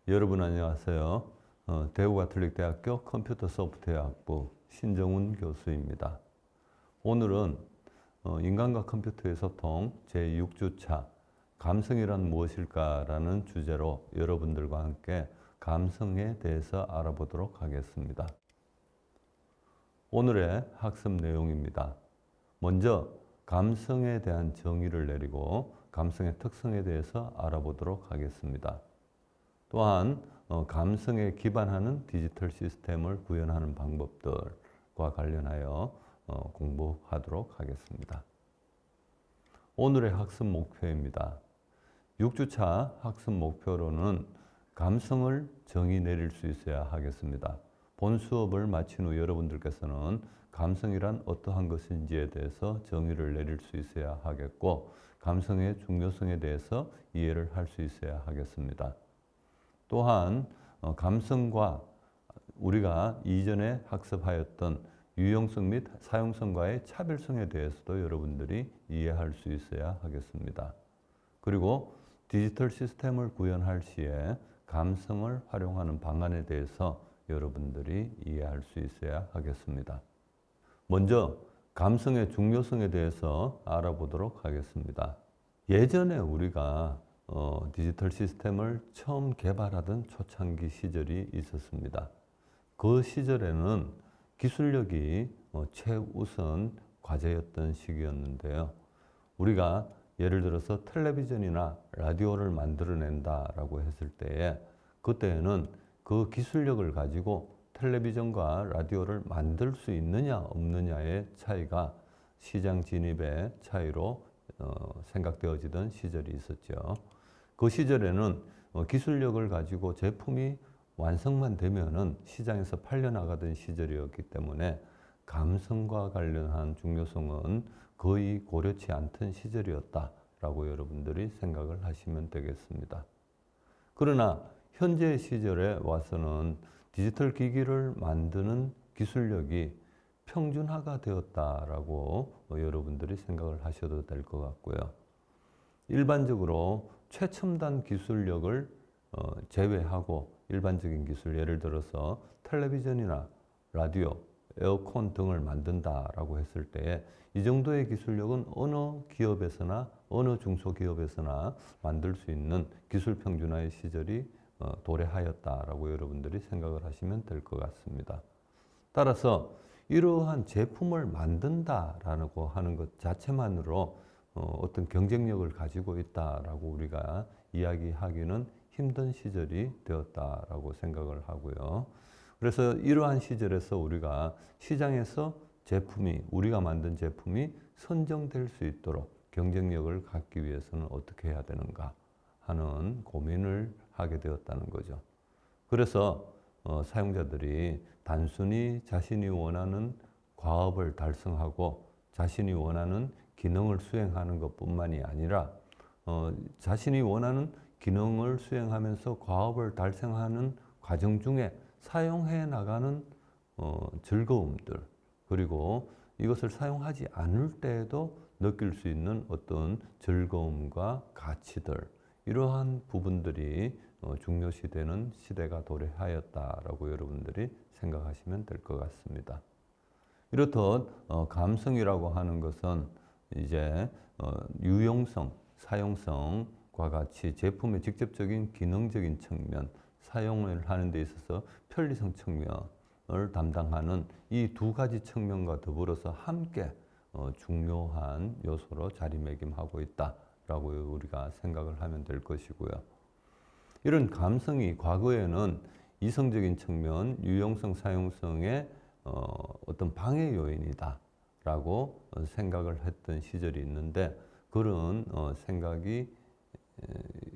여러분 안녕하세요. 대구가톨릭대학교 컴퓨터 소프트웨어학부 신정훈 교수입니다. 오늘은 인간과 컴퓨터의 소통 제6주차 감성이란 무엇일까 라는 주제로 여러분들과 함께 감성에 대해서 알아보도록 하겠습니다. 오늘의 학습 내용입니다. 먼저 감성에 대한 정의를 내리고 감성의 특성에 대해서 알아보도록 하겠습니다. 또한 감성에 기반하는 디지털 시스템을 구현하는 방법들과 관련하여 공부하도록 하겠습니다. 오늘의 학습 목표입니다. 6주차 학습 목표로는 감성을 정의 내릴 수 있어야 하겠습니다. 본 수업을 마친 후 여러분들께서는 감성이란 어떠한 것인지에 대해서 정의를 내릴 수 있어야 하겠고, 감성의 중요성에 대해서 이해를 할 수 있어야 하겠습니다. 또한 감성과 우리가 이전에 학습하였던 유용성 및 사용성과의 차별성에 대해서도 여러분들이 이해할 수 있어야 하겠습니다. 그리고 디지털 시스템을 구현할 시에 감성을 활용하는 방안에 대해서 여러분들이 이해할 수 있어야 하겠습니다. 먼저 감성의 중요성에 대해서 알아보도록 하겠습니다. 예전에 우리가 디지털 시스템을 처음 개발하던 초창기 시절이 있었습니다. 그 시절에는 기술력이 최우선 과제였던 시기였는데요. 우리가 예를 들어서 텔레비전이나 라디오를 만들어낸다라고 했을 때에 그때에는 그 기술력을 가지고 텔레비전과 라디오를 만들 수 있느냐 없느냐의 차이가 시장 진입의 차이로 생각되어지던 시절이 있었죠. 그 시절에는 기술력을 가지고 제품이 완성만 되면은 시장에서 팔려나가던 시절이었기 때문에 감성과 관련한 중요성은 거의 고려치 않던 시절이었다라고 여러분들이 생각을 하시면 되겠습니다. 그러나 현재 시절에 와서는 디지털 기기를 만드는 기술력이 평준화가 되었다라고 여러분들이 생각을 하셔도 될 것 같고요. 일반적으로 최첨단 기술력을 제외하고 일반적인 기술, 예를 들어서 텔레비전이나 라디오, 에어컨 등을 만든다라고 했을 때에 이 정도의 기술력은 어느 기업에서나 어느 중소기업에서나 만들 수 있는 기술 평준화의 시절이 도래하였다라고 여러분들이 생각을 하시면 될 것 같습니다. 따라서 이러한 제품을 만든다라고 하는 것 자체만으로 어떤 경쟁력을 가지고 있다라고 우리가 이야기하기는 힘든 시절이 되었다라고 생각을 하고요. 그래서 이러한 시절에서 우리가 시장에서 우리가 만든 제품이 선정될 수 있도록 경쟁력을 갖기 위해서는 어떻게 해야 되는가 하는 고민을 하게 되었다는 거죠. 그래서 사용자들이 단순히 자신이 원하는 과업을 달성하고 자신이 원하는 기능을 수행하는 것뿐만이 아니라 자신이 원하는 기능을 수행하면서 과업을 달성하는 과정 중에 사용해 나가는 즐거움들, 그리고 이것을 사용하지 않을 때에도 느낄 수 있는 어떤 즐거움과 가치들, 이러한 부분들이 중요시되는 시대가 도래하였다라고 여러분들이 생각하시면 될 것 같습니다. 이렇듯 감성이라고 하는 것은 이제 유용성, 사용성과 같이 제품의 직접적인 기능적인 측면, 사용을 하는 데 있어서 편리성 측면을 담당하는 이 두 가지 측면과 더불어서 함께 중요한 요소로 자리매김하고 있다라고 우리가 생각을 하면 될 것이고요. 이런 감성이 과거에는 이성적인 측면, 유용성, 사용성의 어떤 방해 요인이다라고 생각을 했던 시절이 있는데, 그런 생각이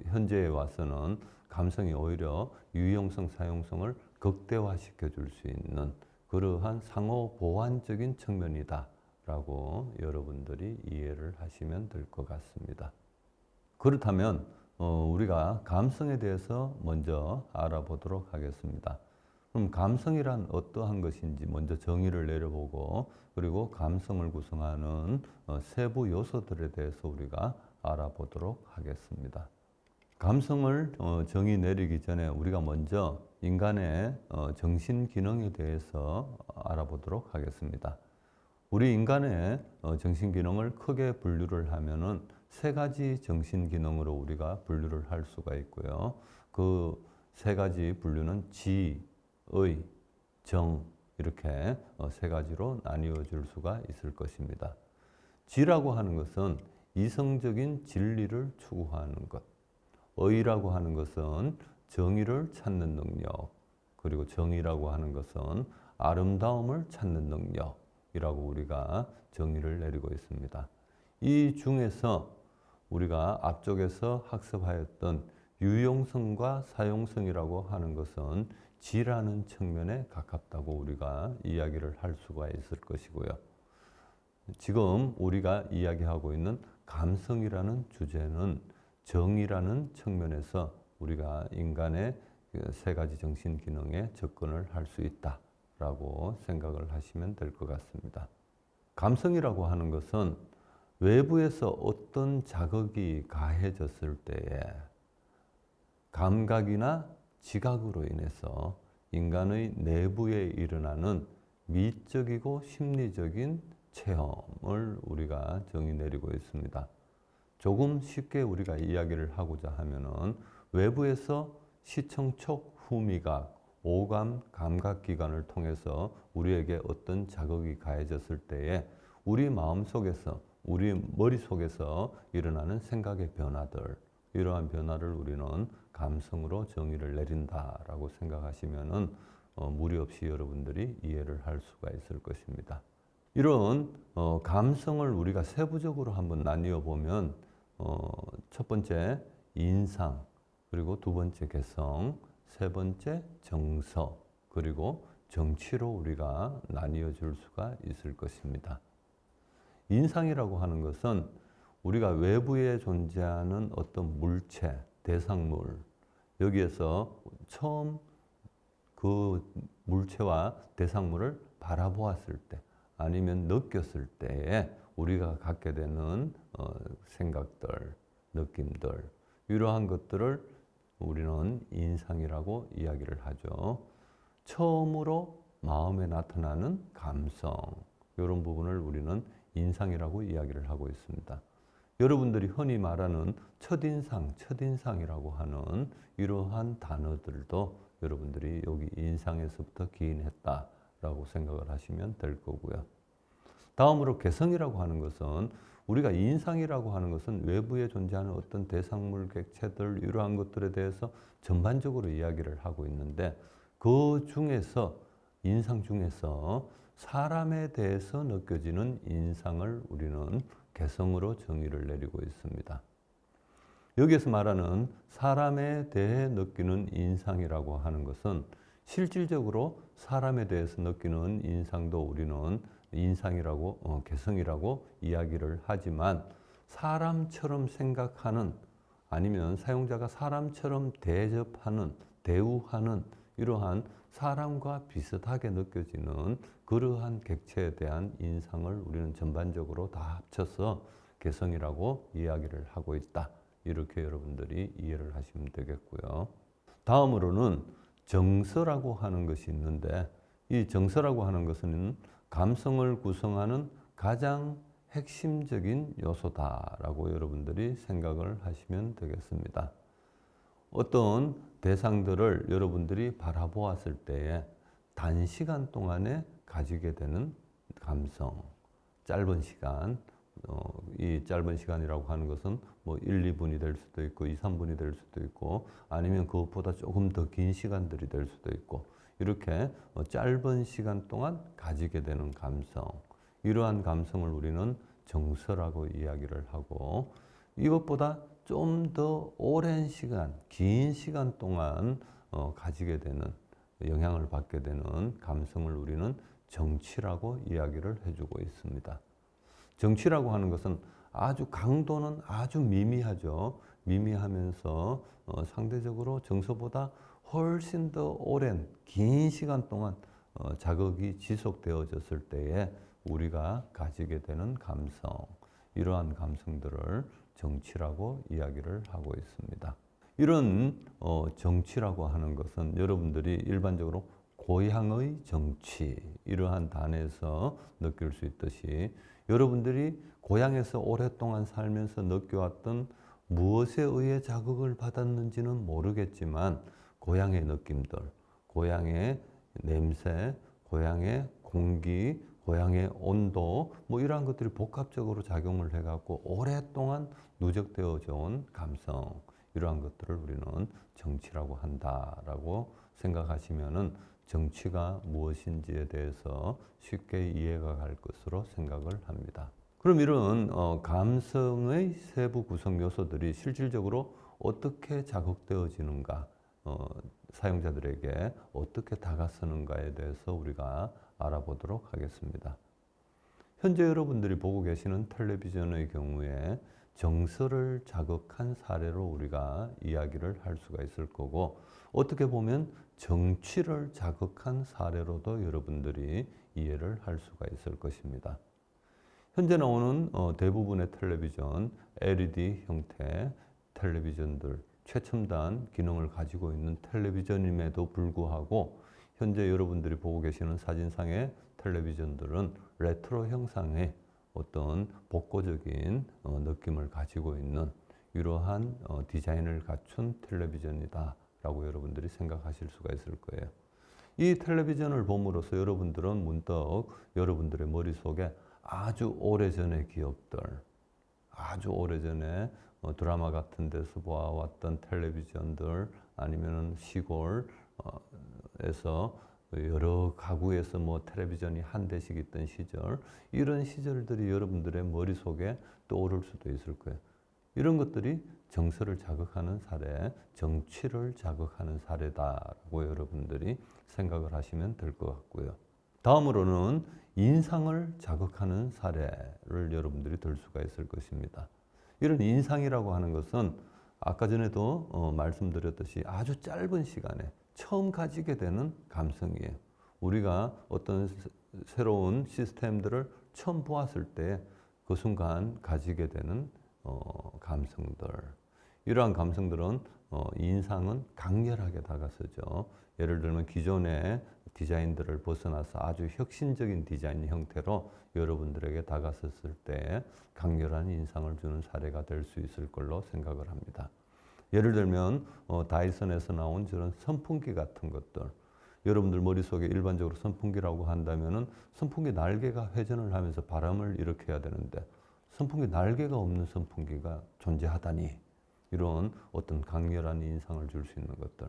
현재에 와서는 감성이 오히려 유용성, 사용성을 극대화시켜 줄 수 있는 그러한 상호 보완적인 측면이다라고 여러분들이 이해를 하시면 될 것 같습니다. 그렇다면 우리가 감성에 대해서 먼저 알아보도록 하겠습니다. 그럼 감성이란 어떠한 것인지 먼저 정의를 내려보고, 그리고 감성을 구성하는 세부 요소들에 대해서 우리가 알아보도록 하겠습니다. 감성을 정의 내리기 전에 우리가 먼저 인간의 정신 기능에 대해서 알아보도록 하겠습니다. 우리 인간의 정신 기능을 크게 분류를 하면은 세 가지 정신 기능으로 우리가 분류를 할 수가 있고요. 그 세 가지 분류는 지, 의, 정 이렇게 세 가지로 나뉘어질 수가 있을 것입니다. 지라고 하는 것은 이성적인 진리를 추구하는 것. 의라고 하는 것은 정의를 찾는 능력, 그리고 정의라고 하는 것은 아름다움을 찾는 능력이라고 우리가 정의를 내리고 있습니다. 이 중에서 우리가 앞쪽에서 학습하였던 유용성과 사용성이라고 하는 것은 지라는 측면에 가깝다고 우리가 이야기를 할 수가 있을 것이고요. 지금 우리가 이야기하고 있는 감성이라는 주제는 정의라는 측면에서 우리가 인간의 세 가지 정신 기능에 접근을 할 수 있다라고 생각을 하시면 될 것 같습니다. 감성이라고 하는 것은 외부에서 어떤 자극이 가해졌을 때에 감각이나 지각으로 인해서 인간의 내부에 일어나는 미적이고 심리적인 체험을 우리가 정의 내리고 있습니다. 조금 쉽게 우리가 이야기를 하고자 하면은 외부에서 시청촉, 후미각, 오감, 감각기관을 통해서 우리에게 어떤 자극이 가해졌을 때에 우리 마음속에서, 우리 머릿속에서 일어나는 생각의 변화들, 이러한 변화를 우리는 감성으로 정의를 내린다라고 생각하시면은 무리 없이 여러분들이 이해를 할 수가 있을 것입니다. 이런 감성을 우리가 세부적으로 한번 나뉘어 보면 첫 번째 인상, 그리고 두 번째 개성, 세 번째 정서, 그리고 정치로 우리가 나뉘어 줄 수가 있을 것입니다. 인상이라고 하는 것은 우리가 외부에 존재하는 어떤 물체, 대상물, 여기에서 처음 그 물체와 대상물을 바라보았을 때, 아니면 느꼈을 때에 우리가 갖게 되는 생각들, 느낌들, 이러한 것들을 우리는 인상이라고 이야기를 하죠. 처음으로 마음에 나타나는 감성, 이런 부분을 우리는 인상이라고 이야기를 하고 있습니다. 여러분들이 흔히 말하는 첫인상, 첫인상이라고 하는 이러한 단어들도 여러분들이 여기 인상에서부터 기인했다라고 생각을 하시면 될 거고요. 다음으로 개성이라고 하는 것은 우리가 인상이라고 하는 것은 외부에 존재하는 어떤 대상물, 객체들 이러한 것들에 대해서 전반적으로 이야기를 하고 있는데 그 중에서 인상 중에서 사람에 대해서 느껴지는 인상을 우리는 개성으로 정의를 내리고 있습니다. 여기에서 말하는 사람에 대해 느끼는 인상이라고 하는 것은 실질적으로 사람에 대해서 느끼는 인상도 우리는 인상이라고 개성이라고 이야기를 하지만 사람처럼 생각하는 아니면 사용자가 사람처럼 대접하는 대우하는 이러한 사람과 비슷하게 느껴지는 그러한 객체에 대한 인상을 우리는 전반적으로 다 합쳐서 개성이라고 이야기를 하고 있다. 이렇게 여러분들이 이해를 하시면 되겠고요. 다음으로는 정서라고 하는 것이 있는데 이 정서라고 하는 것은 감성을 구성하는 가장 핵심적인 요소다라고 여러분들이 생각을 하시면 되겠습니다. 어떤 대상들을 여러분들이 바라보았을 때에 단시간 동안에 가지게 되는 감성, 짧은 시간, 이 짧은 시간이라고 하는 것은 뭐 1, 2분이 될 수도 있고 2, 3분이 될 수도 있고 아니면 그것보다 조금 더 긴 시간들이 될 수도 있고 이렇게 짧은 시간 동안 가지게 되는 감성, 이러한 감성을 우리는 정서라고 이야기를 하고 이것보다 좀 더 오랜 시간, 긴 시간 동안 가지게 되는 영향을 받게 되는 감성을 우리는 정치라고 이야기를 해주고 있습니다. 정치라고 하는 것은 아주 강도는 아주 미미하죠. 미미하면서 상대적으로 정서보다 훨씬 더 오랜 긴 시간 동안 자극이 지속되어졌을 때에 우리가 가지게 되는 감성, 이러한 감성들을 정치라고 이야기를 하고 있습니다. 이런 정치라고 하는 것은 여러분들이 일반적으로 고향의 정치 이러한 단에서 느낄 수 있듯이 여러분들이 고향에서 오랫동안 살면서 느껴왔던 무엇에 의해 자극을 받았는지는 모르겠지만 고향의 느낌들, 고향의 냄새, 고향의 공기, 고향의 온도 뭐 이러한 것들이 복합적으로 작용을 해갖고 오랫동안 누적되어져 온 감성 이러한 것들을 우리는 정치라고 한다라고 생각하시면은 정치가 무엇인지에 대해서 쉽게 이해가 갈 것으로 생각을 합니다. 그럼 이런 감성의 세부 구성 요소들이 실질적으로 어떻게 자극되어지는가, 사용자들에게 어떻게 다가서는가에 대해서 우리가 알아보도록 하겠습니다. 현재 여러분들이 보고 계시는 텔레비전의 경우에 정서를 자극한 사례로 우리가 이야기를 할 수가 있을 거고 어떻게 보면 정치를 자극한 사례로도 여러분들이 이해를 할 수가 있을 것입니다. 현재 나오는 대부분의 텔레비전, LED 형태 텔레비전들, 최첨단 기능을 가지고 있는 텔레비전임에도 불구하고 현재 여러분들이 보고 계시는 사진상의 텔레비전들은 레트로 형상의 어떤 복고적인 느낌을 가지고 있는 이러한 디자인을 갖춘 텔레비전이다 라고 여러분들이 생각하실 수가 있을 거예요. 이 텔레비전을 봄으로써 여러분들은 문득 여러분들의 머릿속에 아주 오래전의 기억들, 아주 오래전에 드라마 같은 데서 보아왔던 텔레비전들 아니면 시골에서 여러 가구에서 뭐 텔레비전이 한 대씩 있던 시절 이런 시절들이 여러분들의 머릿속에 떠오를 수도 있을 거예요. 이런 것들이 정서를 자극하는 사례, 정치를 자극하는 사례다라고 여러분들이 생각을 하시면 될 것 같고요. 다음으로는 인상을 자극하는 사례를 여러분들이 들 수가 있을 것입니다. 이런 인상이라고 하는 것은 아까 전에도 말씀드렸듯이 아주 짧은 시간에 처음 가지게 되는 감성이에요. 우리가 어떤 새로운 시스템들을 처음 보았을 때 그 순간 가지게 되는 감성들. 이러한 감성들은 인상은 강렬하게 다가서죠. 예를 들면 기존의 디자인들을 벗어나서 아주 혁신적인 디자인 형태로 여러분들에게 다가섰을 때 강렬한 인상을 주는 사례가 될 수 있을 걸로 생각을 합니다. 예를 들면 다이슨에서 나온 저런 선풍기 같은 것들, 여러분들 머릿속에 일반적으로 선풍기라고 한다면은 선풍기 날개가 회전을 하면서 바람을 일으켜야 되는데 선풍기 날개가 없는 선풍기가 존재하다니 이런 어떤 강렬한 인상을 줄 수 있는 것들,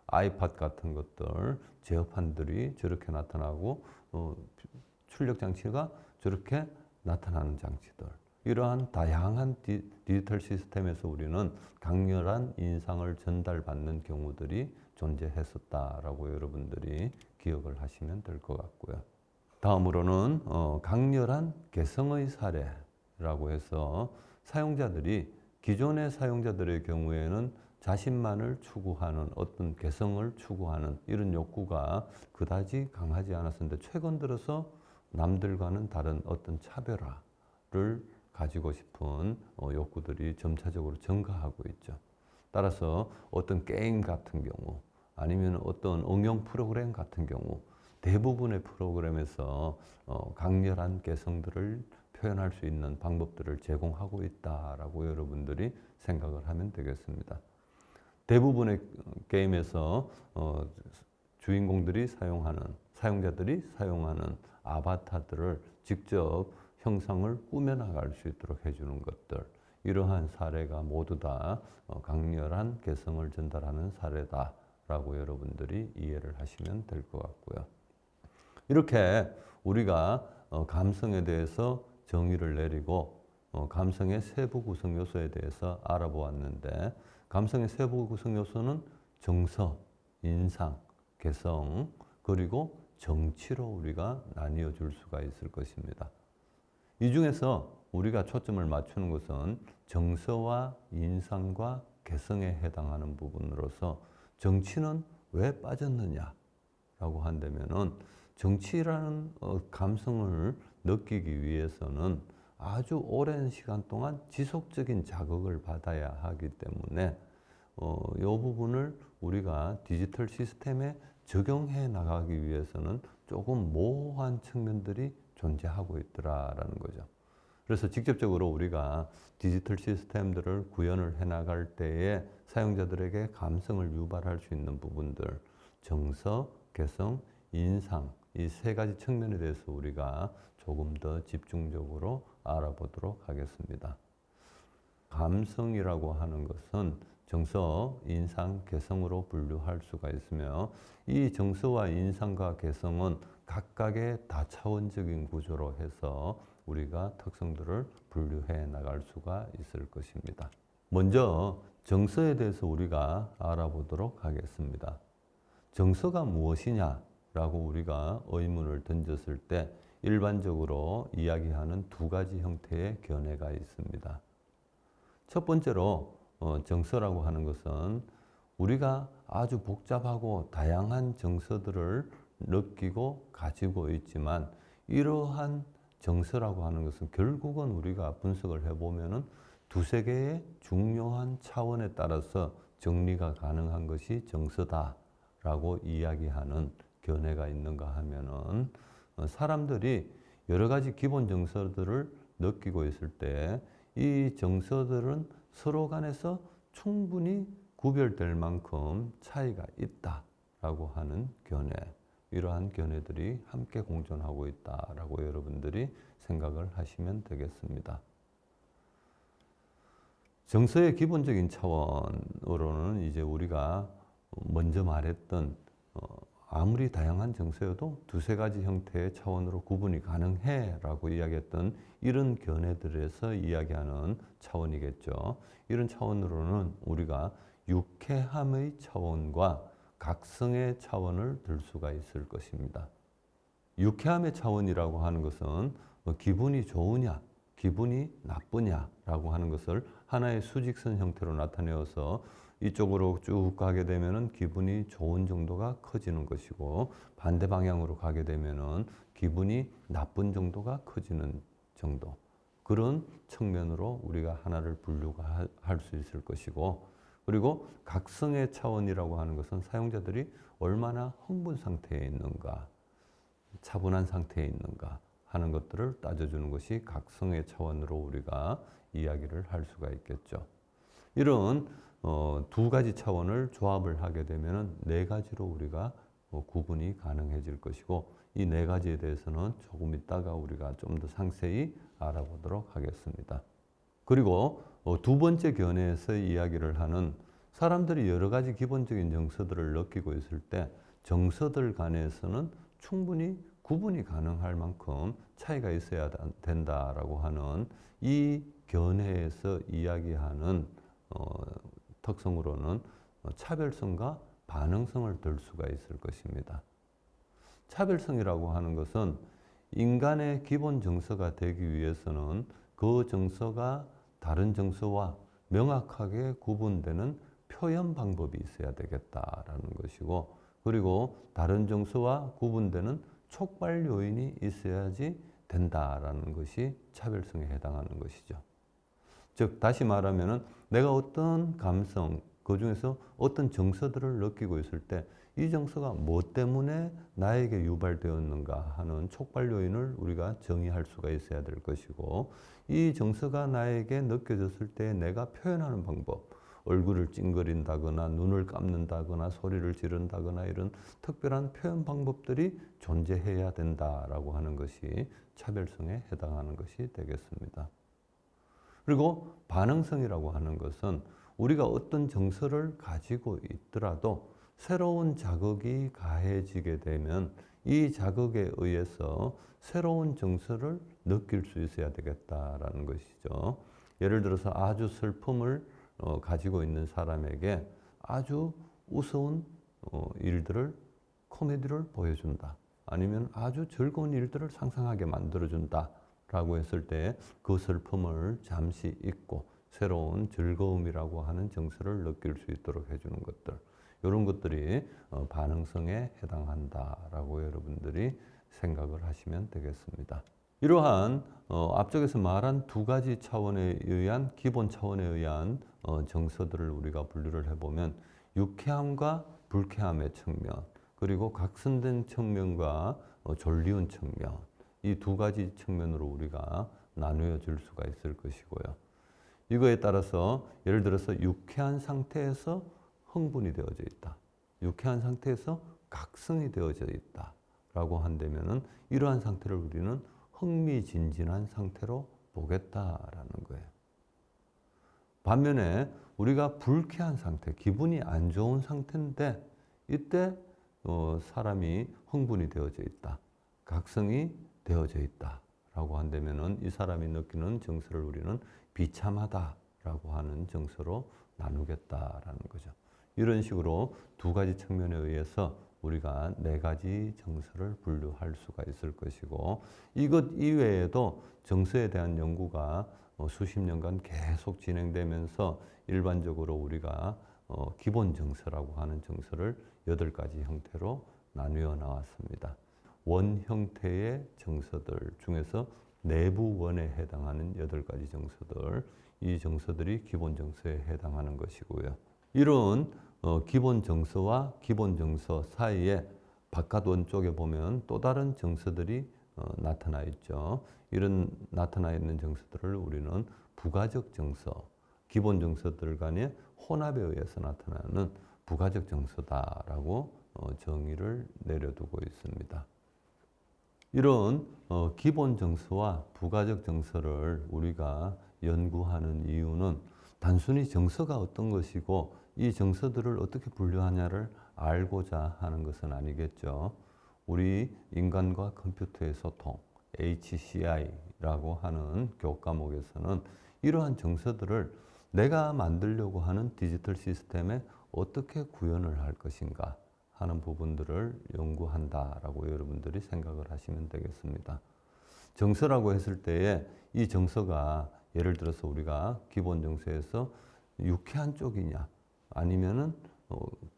아이팟 같은 것들, 제어판들이 저렇게 나타나고 출력 장치가 저렇게 나타나는 장치들, 이러한 다양한 디지털 시스템에서 우리는 강렬한 인상을 전달받는 경우들이 존재했었다라고 여러분들이 기억을 하시면 될 것 같고요. 다음으로는 강렬한 개성의 사례라고 해서 사용자들이 기존의 사용자들의 경우에는 자신만을 추구하는 어떤 개성을 추구하는 이런 욕구가 그다지 강하지 않았었는데 최근 들어서 남들과는 다른 어떤 차별화를 가지고 싶은 욕구들이 점차적으로 증가하고 있죠. 따라서 어떤 게임 같은 경우 아니면 어떤 응용 프로그램 같은 경우 대부분의 프로그램에서 강렬한 개성들을 표현할 수 있는 방법들을 제공하고 있다라고 여러분들이 생각을 하면 되겠습니다. 대부분의 게임에서 주인공들이 사용하는, 사용자들이 사용하는 아바타들을 직접 형상을 꾸며나갈 수 있도록 해주는 것들, 이러한 사례가 모두 다 강렬한 개성을 전달하는 사례다라고 여러분들이 이해를 하시면 될 것 같고요. 이렇게 우리가 감성에 대해서 정의를 내리고 감성의 세부 구성 요소에 대해서 알아보았는데 감성의 세부 구성 요소는 정서, 인상, 개성, 그리고 정치로 우리가 나뉘어 줄 수가 있을 것입니다. 이 중에서 우리가 초점을 맞추는 것은 정서와 인상과 개성에 해당하는 부분으로서 정치는 왜 빠졌느냐라고 한다면은 정치라는 감성을 느끼기 위해서는 아주 오랜 시간 동안 지속적인 자극을 받아야 하기 때문에 이 부분을 우리가 디지털 시스템에 적용해 나가기 위해서는 조금 모호한 측면들이 존재하고 있더라라는 거죠. 그래서 직접적으로 우리가 디지털 시스템들을 구현을 해 나갈 때에 사용자들에게 감성을 유발할 수 있는 부분들, 정서, 개성, 인상, 이 세 가지 측면에 대해서 우리가 조금 더 집중적으로 알아보도록 하겠습니다. 감성이라고 하는 것은 정서, 인상, 개성으로 분류할 수가 있으며 이 정서와 인상과 개성은 각각의 다차원적인 구조로 해서 우리가 특성들을 분류해 나갈 수가 있을 것입니다. 먼저 정서에 대해서 우리가 알아보도록 하겠습니다. 정서가 무엇이냐라고 우리가 의문을 던졌을 때 일반적으로 이야기하는 두 가지 형태의 견해가 있습니다. 첫 번째로 정서라고 하는 것은 우리가 아주 복잡하고 다양한 정서들을 느끼고 가지고 있지만 이러한 정서라고 하는 것은 결국은 우리가 분석을 해보면은 두세 개의 중요한 차원에 따라서 정리가 가능한 것이 정서다라고 이야기하는 견해가 있는가 하면은 사람들이 여러 가지 기본 정서들을 느끼고 있을 때 이 정서들은 서로 간에서 충분히 구별될 만큼 차이가 있다라고 하는 견해, 이러한 견해들이 함께 공존하고 있다라고 여러분들이 생각을 하시면 되겠습니다. 정서의 기본적인 차원으로는 이제 우리가 먼저 말했던 아무리 다양한 정서여도 두세 가지 형태의 차원으로 구분이 가능해라고 이야기했던 이런 견해들에서 이야기하는 차원이겠죠. 이런 차원으로는 우리가 유쾌함의 차원과 각성의 차원을 들 수가 있을 것입니다. 유쾌함의 차원이라고 하는 것은 기분이 좋으냐, 기분이 나쁘냐라고 하는 것을 하나의 수직선 형태로 나타내어서 이쪽으로 쭉 가게 되면은 기분이 좋은 정도가 커지는 것이고 반대 방향으로 가게 되면은 기분이 나쁜 정도가 커지는 정도. 그런 측면으로 우리가 하나를 분류가 할 수 있을 것이고, 그리고 각성의 차원이라고 하는 것은 사용자들이 얼마나 흥분 상태에 있는가, 차분한 상태에 있는가 하는 것들을 따져주는 것이 각성의 차원으로 우리가 이야기를 할 수가 있겠죠. 이런 두 가지 차원을 조합을 하게 되면 네 가지로 우리가 구분이 가능해질 것이고, 이 네 가지에 대해서는 조금 있다가 우리가 좀 더 상세히 알아보도록 하겠습니다. 그리고 두 번째 견해에서 이야기를 하는 사람들이 여러 가지 기본적인 정서들을 느끼고 있을 때 정서들 간에서는 충분히 구분이 가능할 만큼 차이가 있어야 된다라고 하는 이 견해에서 이야기하는 특성으로는 차별성과 반응성을 들 수가 있을 것입니다. 차별성이라고 하는 것은 인간의 기본 정서가 되기 위해서는 그 정서가 다른 정서와 명확하게 구분되는 표현 방법이 있어야 되겠다라는 것이고, 그리고 다른 정서와 구분되는 촉발 요인이 있어야지 된다라는 것이 차별성에 해당하는 것이죠. 즉 다시 말하면은 내가 어떤 감성, 그 중에서 어떤 정서들을 느끼고 있을 때 이 정서가 뭐 때문에 나에게 유발되었는가 하는 촉발 요인을 우리가 정의할 수가 있어야 될 것이고, 이 정서가 나에게 느껴졌을 때 내가 표현하는 방법, 얼굴을 찡그린다거나 눈을 감는다거나 소리를 지른다거나 이런 특별한 표현 방법들이 존재해야 된다라고 하는 것이 차별성에 해당하는 것이 되겠습니다. 그리고 반응성이라고 하는 것은 우리가 어떤 정서를 가지고 있더라도 새로운 자극이 가해지게 되면 이 자극에 의해서 새로운 정서를 느낄 수 있어야 되겠다라는 것이죠. 예를 들어서 아주 슬픔을 가지고 있는 사람에게 아주 우스운 일들을, 코미디를 보여준다. 아니면 아주 즐거운 일들을 상상하게 만들어준다. 라고 했을 때 그 슬픔을 잠시 잊고 새로운 즐거움이라고 하는 정서를 느낄 수 있도록 해주는 것들, 이런 것들이 반응성에 해당한다라고 여러분들이 생각을 하시면 되겠습니다. 이러한 앞쪽에서 말한 두 가지 차원에 의한 기본 차원에 의한 정서들을 우리가 분류를 해보면 유쾌함과 불쾌함의 측면, 그리고 각선된 측면과 졸리운 측면, 이 두 가지 측면으로 우리가 나누어 줄 수가 있을 것이고요. 이거에 따라서 예를 들어서 유쾌한 상태에서 흥분이 되어져 있다. 유쾌한 상태에서 각성이 되어져 있다. 라고 한다면은 이러한 상태를 우리는 흥미진진한 상태로 보겠다라는 거예요. 반면에 우리가 불쾌한 상태, 기분이 안 좋은 상태인데 이때 사람이 흥분이 되어져 있다. 각성이 되어져 있다. 라고 한다면은 이 사람이 느끼는 정서를 우리는 비참하다라고 하는 정서로 나누겠다라는 거죠. 이런 식으로 두 가지 측면에 의해서 우리가 네 가지 정서를 분류할 수가 있을 것이고, 이것 이외에도 정서에 대한 연구가 수십 년간 계속 진행되면서 일반적으로 우리가 기본 정서라고 하는 정서를 8가지 형태로 나누어 나왔습니다. 원 형태의 정서들 중에서 내부 원에 해당하는 8가지 정서들, 이 정서들이 기본 정서에 해당하는 것이고요. 이런 기본 정서와 기본 정서 사이에 바깥 원 쪽에 보면 또 다른 정서들이 나타나 있죠. 이런 나타나 있는 정서들을 우리는 부가적 정서, 기본 정서들 간의 혼합에 의해서 나타나는 부가적 정서다라고 정의를 내려두고 있습니다. 이런 기본 정서와 부가적 정서를 우리가 연구하는 이유는 단순히 정서가 어떤 것이고 이 정서들을 어떻게 분류하냐를 알고자 하는 것은 아니겠죠. 우리 인간과 컴퓨터의 소통, HCI라고 하는 교과목에서는 이러한 정서들을 내가 만들려고 하는 디지털 시스템에 어떻게 구현을 할 것인가 하는 부분들을 연구한다라고 여러분들이 생각을 하시면 되겠습니다. 정서라고 했을 때에 이 정서가 예를 들어서 우리가 기본 정서에서 유쾌한 쪽이냐 아니면은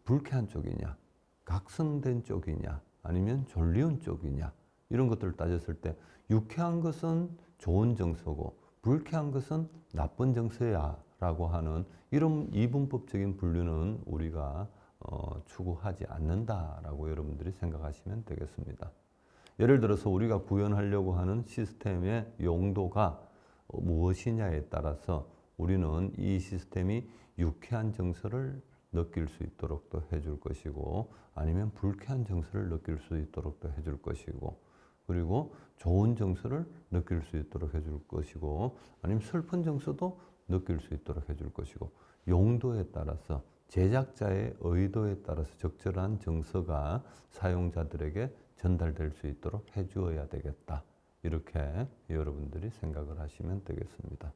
불쾌한 쪽이냐, 각성된 쪽이냐 아니면 졸리운 쪽이냐 이런 것들을 따졌을 때 유쾌한 것은 좋은 정서고 불쾌한 것은 나쁜 정서야 라고 하는 이런 이분법적인 분류는 우리가 추구하지 않는다라고 여러분들이 생각하시면 되겠습니다. 예를 들어서 우리가 구현하려고 하는 시스템의 용도가 무엇이냐에 따라서 우리는 이 시스템이 유쾌한 정서를 느낄 수 있도록 또 해줄 것이고 아니면 불쾌한 정서를 느낄 수 있도록 또 해줄 것이고 그리고 좋은 정서를 느낄 수 있도록 해줄 것이고 아니면 슬픈 정서도 느낄 수 있도록 해줄 것이고 용도에 따라서 제작자의 의도에 따라서 적절한 정서가 사용자들에게 전달될 수 있도록 해주어야 되겠다. 이렇게 여러분들이 생각을 하시면 되겠습니다.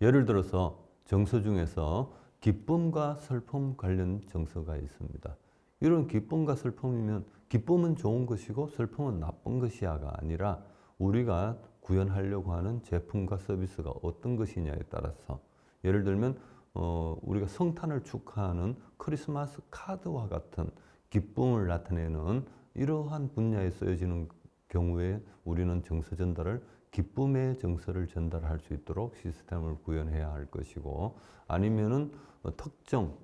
예를 들어서 정서 중에서 기쁨과 슬픔 관련 정서가 있습니다. 이런 기쁨과 슬픔이면 기쁨은 좋은 것이고 슬픔은 나쁜 것이야가 아니라 우리가 구현하려고 하는 제품과 서비스가 어떤 것이냐에 따라서 예를 들면 우리가 성탄을 축하하는 크리스마스 카드와 같은 기쁨을 나타내는 이러한 분야에 쓰여지는 경우에 우리는 정서 전달을 기쁨의 정서를 전달할 수 있도록 시스템을 구현해야 할 것이고 아니면은 특정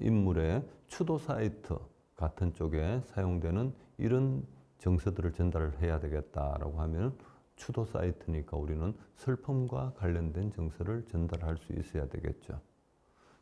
인물의 추도 사이트 같은 쪽에 사용되는 이런 정서들을 전달을 해야 되겠다라고 하면 추도 사이트니까 우리는 슬픔과 관련된 정서를 전달할 수 있어야 되겠죠.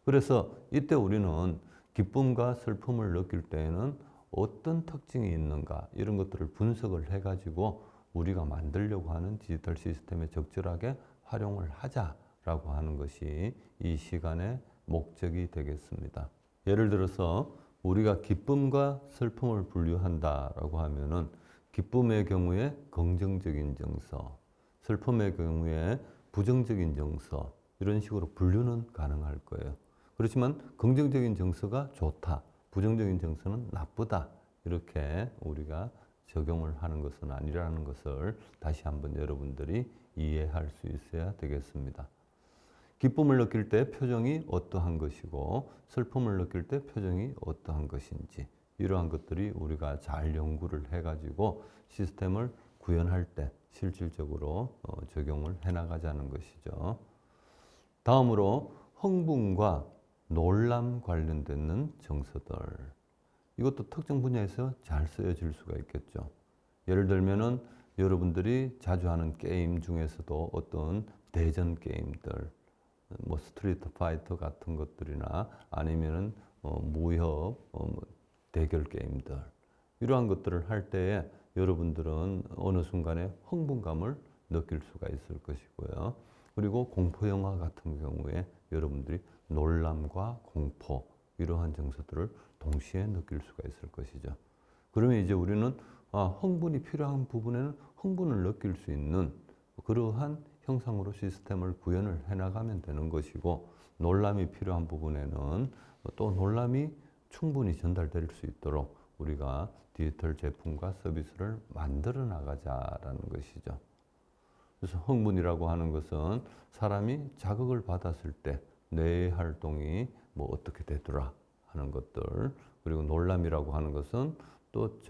그래서 이때 우리는 기쁨과 슬픔을 느낄 때에는 어떤 특징이 있는가 이런 것들을 분석을 해가지고 우리가 만들려고 하는 디지털 시스템에 적절하게 활용을 하자라고 하는 것이 이 시간의 목적이 되겠습니다. 예를 들어서 우리가 기쁨과 슬픔을 분류한다라고 하면은 기쁨의 경우에 긍정적인 정서, 슬픔의 경우에 부정적인 정서 이런 식으로 분류는 가능할 거예요. 그렇지만 긍정적인 정서가 좋다, 부정적인 정서는 나쁘다 이렇게 우리가 적용을 하는 것은 아니라는 것을 다시 한번 여러분들이 이해할 수 있어야 되겠습니다. 기쁨을 느낄 때 표정이 어떠한 것이고 슬픔을 느낄 때 표정이 어떠한 것인지 이러한 것들이 우리가 잘 연구를 해가지고 시스템을 구현할 때 실질적으로 적용을 해나가자는 것이죠. 다음으로 흥분과 놀람 관련되는 정서들. 이것도 특정 분야에서 잘 쓰여질 수가 있겠죠. 예를 들면은 여러분들이 자주 하는 게임 중에서도 어떤 대전 게임들, 뭐 스트리트 파이터 같은 것들이나 아니면은 무협 대결 게임들, 이러한 것들을 할 때에 여러분들은 어느 순간에 흥분감을 느낄 수가 있을 것이고요. 그리고 공포 영화 같은 경우에 여러분들이 놀람과 공포, 이러한 정서들을 동시에 느낄 수가 있을 것이죠. 그러면 이제 우리는 흥분이 필요한 부분에는 흥분을 느낄 수 있는 그러한 형상으로 시스템을 구현을 해나가면 되는 것이고, 놀람이 필요한 부분에는 또 놀람이 충분히 전달될 수 있도록 우리가 디지털 제품과 서비스를 만들어 나가자라는 것이죠. 그래서 흥분이라고 하는 것은 사람이 자극을 받았을 때 뇌의 활동이 뭐 어떻게 되더라 하는 것들, 그리고 놀람이라고 하는 것은 또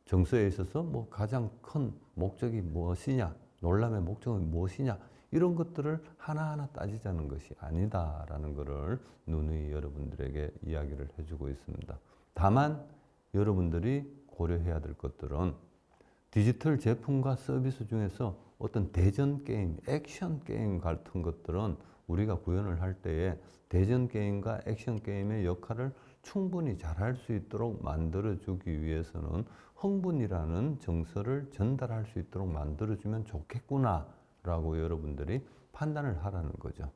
정서에 있어서 뭐 가장 큰 목적이 무엇이냐, 놀람의 목적은 무엇이냐, 이런 것들을 하나하나 따지자는 것이 아니다라는 것을 누누이 여러분들에게 이야기를 해주고 있습니다. 다만 여러분들이 고려해야 될 것들은 디지털 제품과 서비스 중에서 어떤 대전 게임, 액션 게임 같은 것들은 우리가 구현을 할 때에 대전 게임과 액션 게임의 역할을 충분히 잘할 수 있도록 만들어주기 위해서는 흥분이라는 정서를 전달할 수 있도록 만들어주면 좋겠구나라고 여러분들이 판단을 하라는 거죠.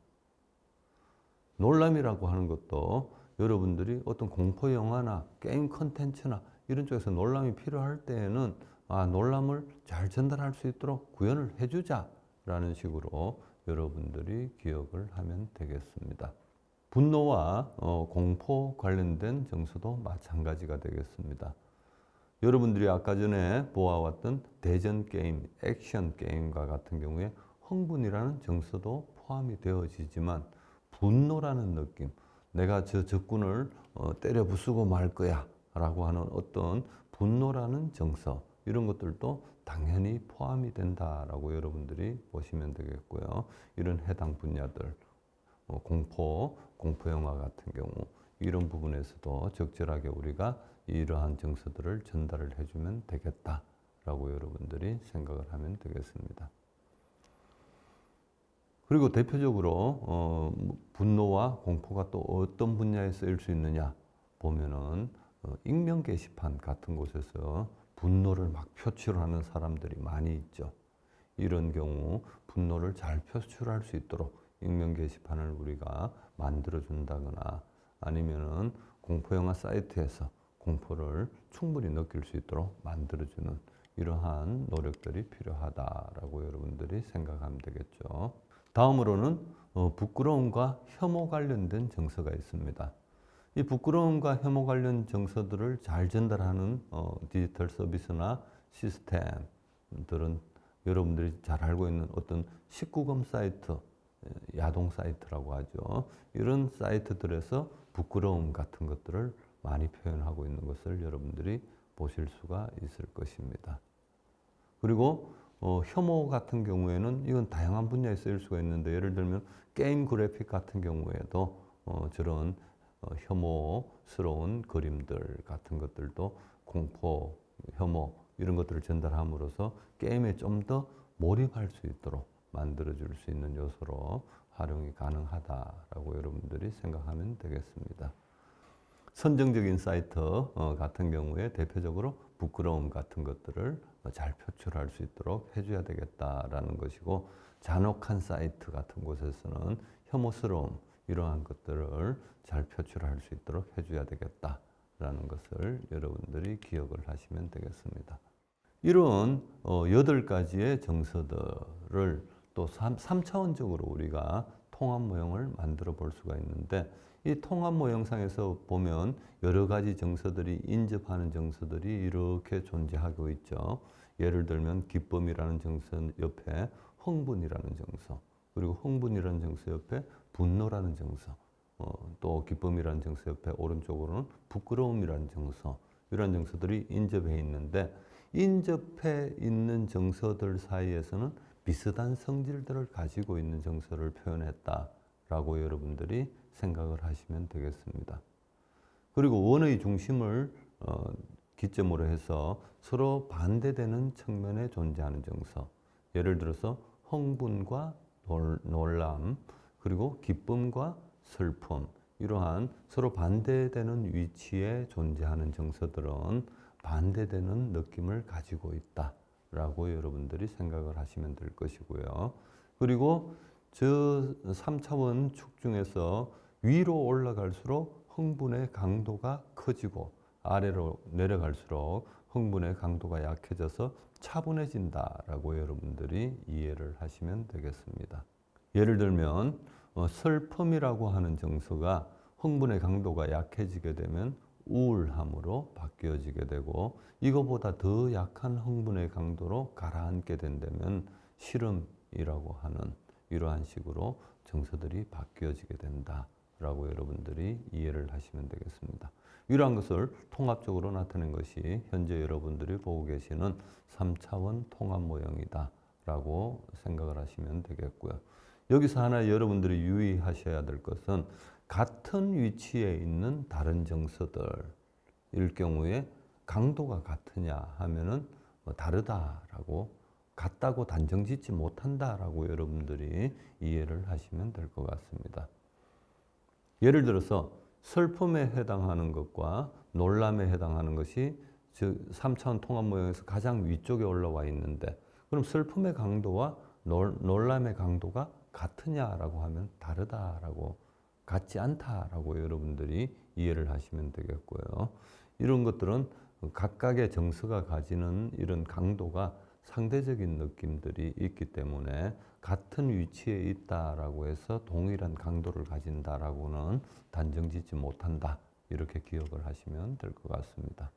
놀람이라고 하는 것도 여러분들이 어떤 공포 영화나 게임 컨텐츠나 이런 쪽에서 놀람이 필요할 때에는 놀람을 잘 전달할 수 있도록 구현을 해주자라는 식으로 여러분들이 기억을 하면 되겠습니다. 분노와 공포 관련된 정서도 마찬가지가 되겠습니다. 여러분들이 아까 전에 보아왔던 대전 게임, 액션 게임과 같은 경우에 흥분이라는 정서도 포함이 되어지지만 분노라는 느낌, 내가 저 적군을 때려 부수고 말 거야 라고 하는 어떤 분노라는 정서, 이런 것들도 당연히 포함이 된다라고 여러분들이 보시면 되겠고요. 이런 해당 분야들, 공포 영화 같은 경우 이런 부분에서도 적절하게 우리가 이러한 정서들을 전달을 해주면 되겠다라고 여러분들이 생각을 하면 되겠습니다. 그리고 대표적으로 분노와 공포가 또 어떤 분야에 쓰일 수 있느냐 보면은 익명 게시판 같은 곳에서 분노를 막 표출하는 사람들이 많이 있죠. 이런 경우 분노를 잘 표출할 수 있도록 익명 게시판을 우리가 만들어 준다거나 아니면은 공포영화 사이트에서 공포를 충분히 느낄 수 있도록 만들어 주는 이러한 노력들이 필요하다라고 여러분들이 생각하면 되겠죠. 다음으로는 부끄러움과 혐오 관련된 정서가 있습니다. 이 부끄러움과 혐오 관련 정서들을 잘 전달하는 디지털 서비스나 시스템들은 여러분들이 잘 알고 있는 어떤 19금 사이트, 야동 사이트라고 하죠. 이런 사이트들에서 부끄러움 같은 것들을 많이 표현하고 있는 것을 여러분들이 보실 수가 있을 것입니다. 그리고 혐오 같은 경우에는 이건 다양한 분야에 쓰일 수가 있는데, 예를 들면 게임 그래픽 같은 경우에도 저런 혐오스러운 그림들 같은 것들도 공포, 혐오 이런 것들을 전달함으로써 게임에 좀 더 몰입할 수 있도록 만들어줄 수 있는 요소로 활용이 가능하다라고 여러분들이 생각하면 되겠습니다. 선정적인 사이트 같은 경우에 대표적으로 부끄러움 같은 것들을 잘 표출할 수 있도록 해줘야 되겠다라는 것이고, 잔혹한 사이트 같은 곳에서는 혐오스러움 이러한 것들을 잘 표출할 수 있도록 해줘야 되겠다라는 것을 여러분들이 기억을 하시면 되겠습니다. 이런 8가지의 정서들을 또 3차원적으로 우리가 통합 모형을 만들어 볼 수가 있는데, 이 통합 모형상에서 보면 여러 가지 정서들이 인접하는 정서들이 이렇게 존재하고 있죠. 예를 들면 기쁨이라는 정서 옆에 흥분이라는 정서, 그리고 흥분이라는 정서 옆에 분노라는 정서, 또 기쁨이라는 정서 옆에 오른쪽으로는 부끄러움이라는 정서, 이런 정서들이 인접해 있는데, 인접해 있는 정서들 사이에서는 비슷한 성질들을 가지고 있는 정서를 표현했다라고 여러분들이 생각을 하시면 되겠습니다. 그리고 원의 중심을 기점으로 해서 서로 반대되는 측면에 존재하는 정서. 예를 들어서 흥분과 놀람, 그리고 기쁨과 슬픔, 이러한 서로 반대되는 위치에 존재하는 정서들은 반대되는 느낌을 가지고 있다라고 여러분들이 생각을 하시면 될 것이고요. 그리고 저 3차원 축 중에서 위로 올라갈수록 흥분의 강도가 커지고 아래로 내려갈수록 흥분의 강도가 약해져서 차분해진다라고 여러분들이 이해를 하시면 되겠습니다. 예를 들면 슬픔이라고 하는 정서가 흥분의 강도가 약해지게 되면 우울함으로 바뀌어지게 되고, 이거보다 더 약한 흥분의 강도로 가라앉게 된다면 싫음이라고 하는 이러한 식으로 정서들이 바뀌어지게 된다라고 여러분들이 이해를 하시면 되겠습니다. 이러한 것을 통합적으로 나타낸 것이 현재 여러분들이 보고 계시는 3차원 통합 모형이다 라고 생각을 하시면 되겠고요. 여기서 하나 여러분들이 유의하셔야 될 것은 같은 위치에 있는 다른 정서들일 경우에 강도가 같으냐 하면은 다르다라고, 같다고 단정 짓지 못한다라고 여러분들이 이해를 하시면 될 것 같습니다. 예를 들어서 슬픔에 해당하는 것과 놀람에 해당하는 것이 즉 3차원 통합 모형에서 가장 위쪽에 올라와 있는데, 그럼 슬픔의 강도와 놀람의 강도가 같으냐라고 하면 다르다라고, 같지 않다라고 여러분들이 이해를 하시면 되겠고요. 이런 것들은 각각의 정서가 가지는 이런 강도가 상대적인 느낌들이 있기 때문에 같은 위치에 있다라고 해서 동일한 강도를 가진다라고는 단정 짓지 못한다, 이렇게 기억을 하시면 될 것 같습니다.